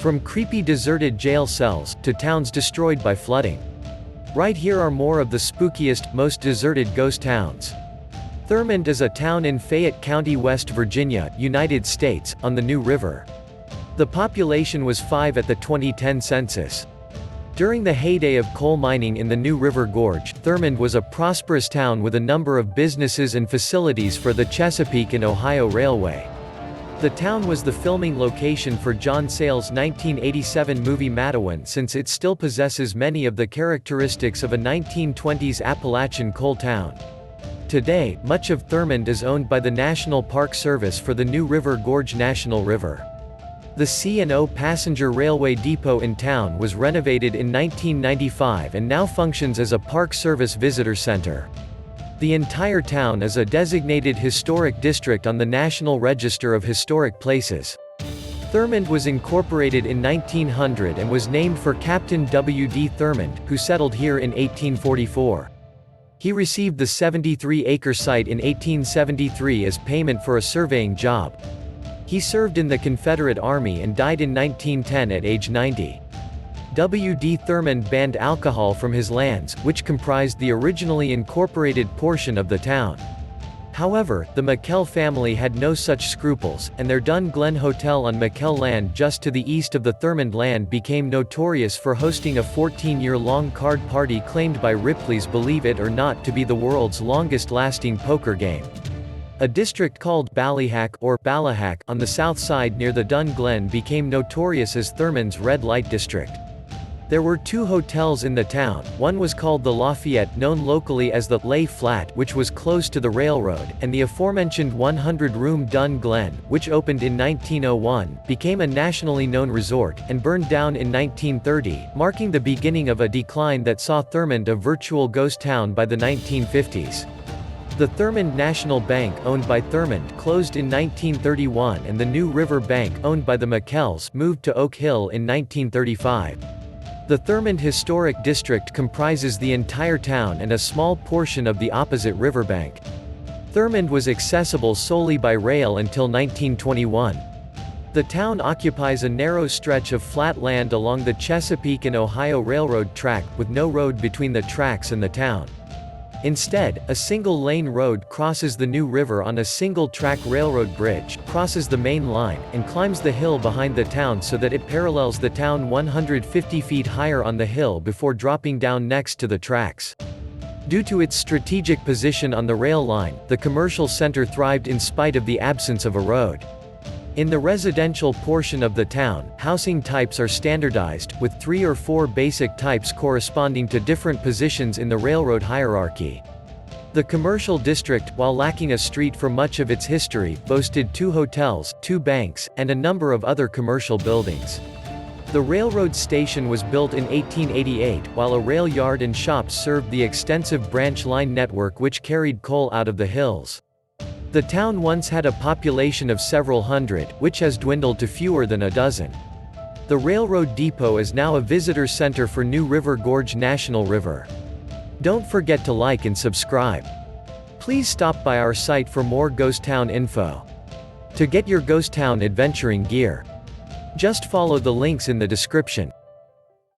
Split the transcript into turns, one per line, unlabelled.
From creepy deserted jail cells, to towns destroyed by flooding. Right here are more of the spookiest, most deserted ghost towns. Thurmond is a town in Fayette County, West Virginia, United States, on the New River. The population was 5 at the 2010 census. During the heyday of coal mining in the New River Gorge, Thurmond was a prosperous town with a number of businesses and facilities for the Chesapeake and Ohio Railway. The town was the filming location for John Sayles' 1987 movie Matewan, since it still possesses many of the characteristics of a 1920s Appalachian coal town. Today, much of Thurmond is owned by the National Park Service for the New River Gorge National River. The C&O passenger railway depot in town was renovated in 1995 and now functions as a Park Service visitor center. The entire town is a designated historic district on the National Register of Historic Places. Thurmond was incorporated in 1900 and was named for Captain W.D. Thurmond, who settled here in 1844. He received the 73-acre site in 1873 as payment for a surveying job. He served in the Confederate Army and died in 1910 at age 90. W.D. Thurmond banned alcohol from his lands, which comprised the originally incorporated portion of the town. However, the McKell family had no such scruples, and their Dun Glen Hotel on McKell land just to the east of the Thurmond land became notorious for hosting a 14-year-long card party claimed by Ripley's Believe It or Not to be the world's longest-lasting poker game. A district called Ballyhack, or Ballahack, on the south side near the Dun Glen became notorious as Thurmond's red light district. There were 2 hotels in the town. One was called the Lafayette, known locally as the Lay Flat, which was close to the railroad, and the aforementioned 100-room Dun Glen, which opened in 1901, became a nationally known resort, and burned down in 1930, marking the beginning of a decline that saw Thurmond a virtual ghost town by the 1950s. The Thurmond National Bank, owned by Thurmond, closed in 1931, and the New River Bank, owned by the McKells, moved to Oak Hill in 1935. The Thurmond Historic District comprises the entire town and a small portion of the opposite riverbank. Thurmond was accessible solely by rail until 1921. The town occupies a narrow stretch of flat land along the Chesapeake and Ohio Railroad track, with no road between the tracks and the town. Instead, a single-lane road crosses the New River on a single-track railroad bridge, crosses the main line, and climbs the hill behind the town so that it parallels the town 150 feet higher on the hill before dropping down next to the tracks. Due to its strategic position on the rail line, the commercial center thrived in spite of the absence of a road. In the residential portion of the town, housing types are standardized, with 3 or 4 basic types corresponding to different positions in the railroad hierarchy. The commercial district, while lacking a street for much of its history, boasted 2 hotels, 2 banks, and a number of other commercial buildings. The railroad station was built in 1888, while a rail yard and shops served the extensive branch line network which carried coal out of the hills. The town once had a population of several hundred, which has dwindled to fewer than a dozen. The railroad depot is now a visitor center for New River Gorge National River. Don't forget to like and subscribe. Please stop by our site for more ghost town info. To get your ghost town adventuring gear, just follow the links in the description.